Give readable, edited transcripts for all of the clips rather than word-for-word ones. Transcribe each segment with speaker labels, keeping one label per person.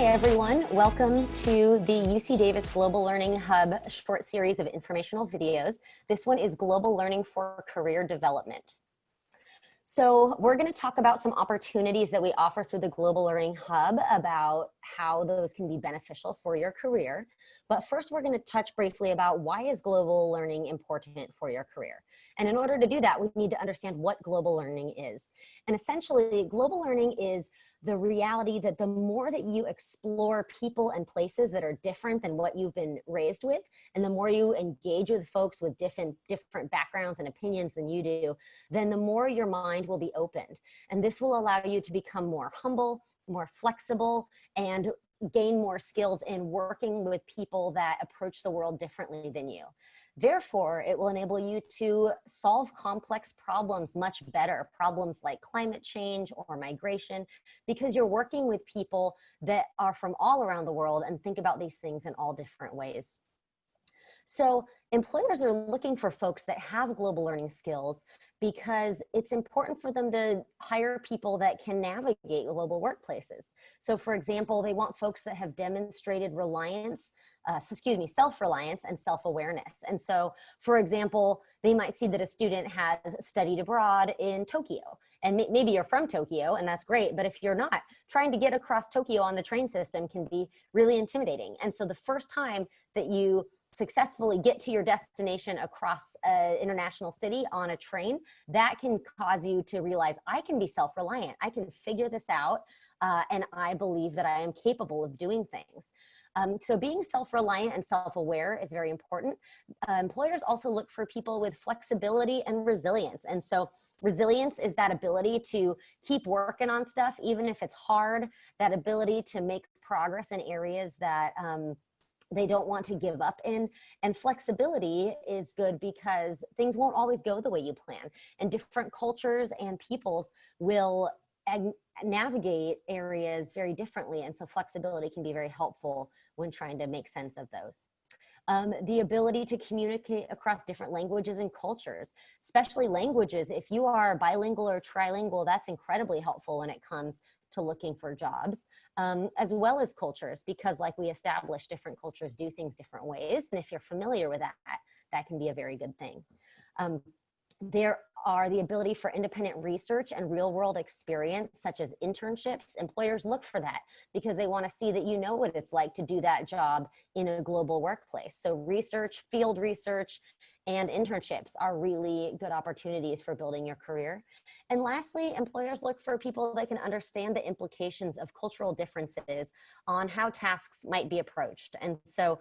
Speaker 1: Hi, everyone. Welcome to the UC Davis Global Learning Hub short series of informational videos. This one is Global Learning for Career Development. So we're going to talk about some opportunities that we offer through the Global Learning Hub about how those can be beneficial for your career. But first, we're going to touch briefly about why is global learning important for your career. And in order to do that, we need to understand what global learning is. And essentially, global learning is the reality that the more that you explore people and places that are different than what you've been raised with, and the more you engage with folks with different backgrounds and opinions than you do, then the more your mind will be opened. And this will allow you to become more humble, more flexible, and gain more skills in working with people that approach the world differently than you. Therefore, it will enable you to solve complex problems much better, problems like climate change or migration, because you're working with people that are from all around the world and think about these things in all different ways. So employers are looking for folks that have global learning skills because it's important for them to hire people that can navigate global workplaces. So for example, they want folks that have demonstrated self-reliance and self-awareness. And so, for example, they might see that a student has studied abroad in Tokyo. And maybe you're from Tokyo, and that's great. But if you're not, trying to get across Tokyo on the train system can be really intimidating. And so the first time that you successfully get to your destination across an international city on a train, that can cause you to realize, I can be self-reliant. I can figure this out, and I believe that I am capable of doing things. So being self-reliant and self-aware is very important. Employers also look for people with flexibility and resilience. And so resilience is that ability to keep working on stuff, even if it's hard, that ability to make progress in areas that they don't want to give up in. And flexibility is good because things won't always go the way you plan. And different cultures and peoples will navigate areas very differently. And so flexibility can be very helpful when trying to make sense of those. The ability to communicate across different languages and cultures, especially languages. If you are bilingual or trilingual, that's incredibly helpful when it comes to looking for jobs, as well as cultures, because like we established, different cultures do things different ways. And if you're familiar with that, that can be a very good thing. There are the ability for independent research and real world experience, such as internships. Employers look for that because they want to see that you know what it's like to do that job in a global workplace. So research, field research, and internships are really good opportunities for building your career. And lastly, employers look for people that can understand the implications of cultural differences on how tasks might be approached. And so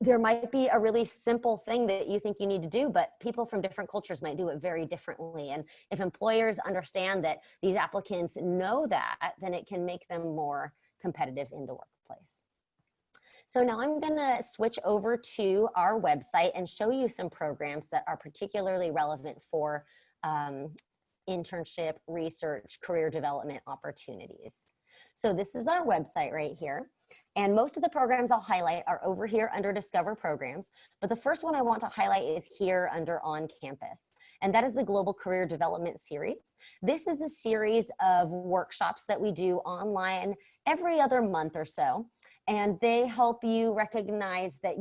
Speaker 1: there might be a really simple thing that you think you need to do, but people from different cultures might do it very differently. And if employers understand that these applicants know that, then it can make them more competitive in the workplace. So now I'm going to switch over to our website and show you some programs that are particularly relevant for internship, research, career development opportunities. So this is our website right here. And most of the programs I'll highlight are over here under Discover Programs. But the first one I want to highlight is here under On Campus. And that is the Global Career Development Series. This is a series of workshops that we do online every other month or so. And they help you recognize that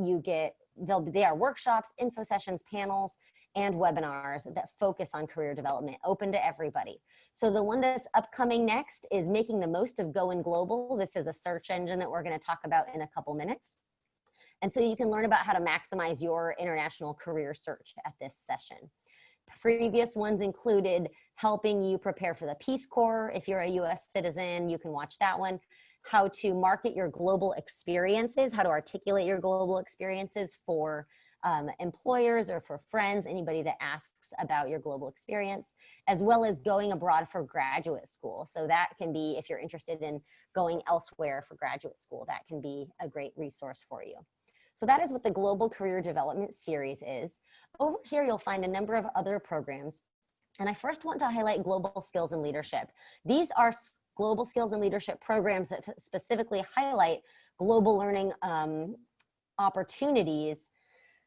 Speaker 1: they are workshops, info sessions, panels, and webinars that focus on career development, open to everybody. So the one that's upcoming next is Making the Most of Going Global. This is a search engine that we're going to talk about in a couple minutes. And so you can learn about how to maximize your international career search at this session. Previous ones included helping you prepare for the Peace Corps. If you're a US citizen, you can watch that one. How to market your global experiences, how to articulate your global experiences for employers or for friends, anybody that asks about your global experience, as well as going abroad for graduate school. So that can be, if you're interested in going elsewhere for graduate school, that can be a great resource for you. So that is what the Global Career Development Series is. Over here, you'll find a number of other programs. And I first want to highlight Global Skills and Leadership. These are global skills and leadership programs that specifically highlight global learning opportunities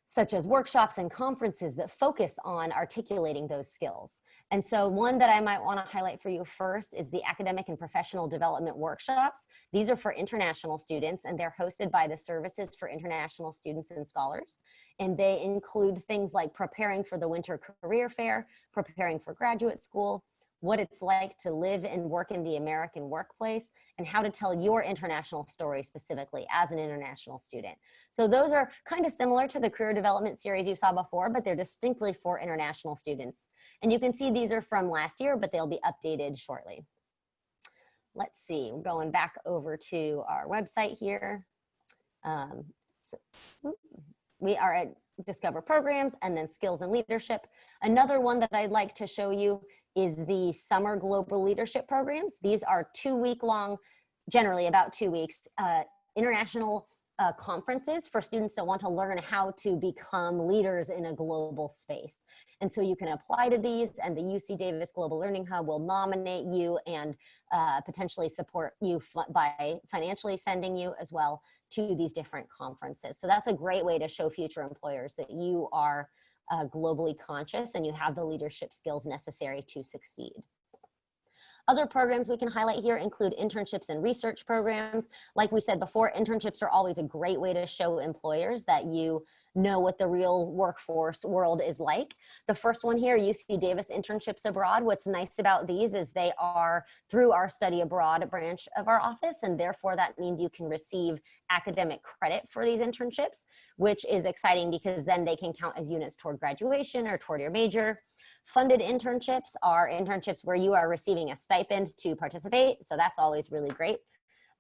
Speaker 1: such as workshops and conferences that focus on articulating those skills. And so one that I might want to highlight for you first is the academic and professional development workshops. These are for international students, and they're hosted by the Services for International Students and Scholars. And they include things like preparing for the Winter Career Fair, preparing for graduate school, what it's like to live and work in the American workplace, and how to tell your international story specifically as an international student. So those are kind of similar to the career development series you saw before, but they're distinctly for international students. And you can see these are from last year, but they'll be updated shortly. Let's see, we're going back over to our website here. We are at Discover Programs and then Skills and Leadership. Another one that I'd like to show you is the Summer Global Leadership Programs. These are 2-week long, generally about 2 weeks, international conferences for students that want to learn how to become leaders in a global space. And so you can apply to these, and the UC Davis Global Learning Hub will nominate you and potentially support you by financially sending you as well to these different conferences. So that's a great way to show future employers that you are globally conscious and you have the leadership skills necessary to succeed. Other programs we can highlight here include internships and research programs. Like we said before, internships are always a great way to show employers that you know what the real workforce world is like. The first one here, UC Davis Internships Abroad. What's nice about these is they are through our study abroad branch of our office, and therefore that means you can receive academic credit for these internships, which is exciting because then they can count as units toward graduation or toward your major. Funded internships are internships where you are receiving a stipend to participate, so that's always really great.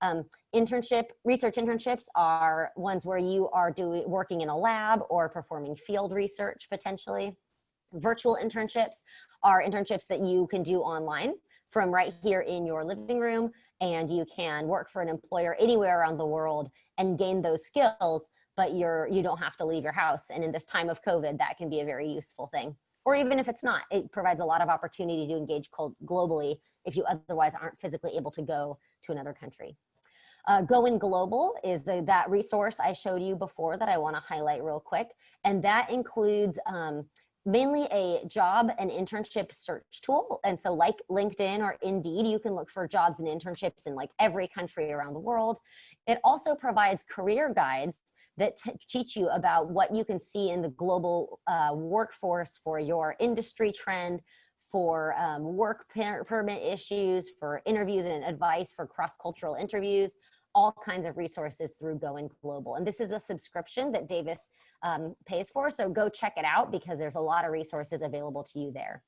Speaker 1: Research internships are ones where you are working in a lab or performing field research potentially. Virtual internships are internships that you can do online from right here in your living room, and you can work for an employer anywhere around the world and gain those skills, but you don't have to leave your house. And in this time of COVID, that can be a very useful thing. Or even if it's not, it provides a lot of opportunity to engage globally if you otherwise aren't physically able to go to another country. Going Global is that resource I showed you before that I want to highlight real quick. And that includes mainly a job and internship search tool. And so like LinkedIn or Indeed, you can look for jobs and internships in like every country around the world. It also provides career guides that teach you about what you can see in the global workforce for your industry trend, for work permit issues, for interviews and advice for cross-cultural interviews, all kinds of resources through Going Global. And this is a subscription that Davis pays for, so go check it out because there's a lot of resources available to you there.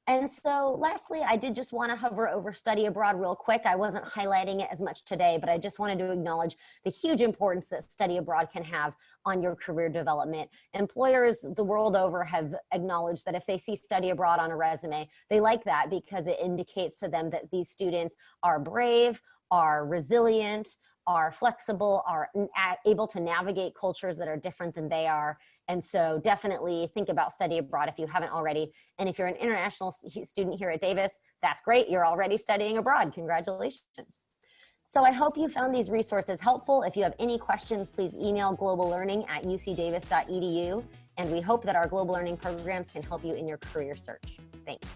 Speaker 1: And so lastly, I did just want to hover over study abroad real quick. I wasn't highlighting it as much today, but I just wanted to acknowledge the huge importance that study abroad can have on your career development. Employers the world over have acknowledged that if they see study abroad on a resume, they like that because it indicates to them that these students are brave, are resilient, are flexible, are able to navigate cultures that are different than they are. And so definitely think about study abroad if you haven't already. And if you're an international student here at Davis, that's great. You're already studying abroad. Congratulations. So I hope you found these resources helpful. If you have any questions, please email globallearning@ucdavis.edu. And we hope that our global learning programs can help you in your career search. Thanks.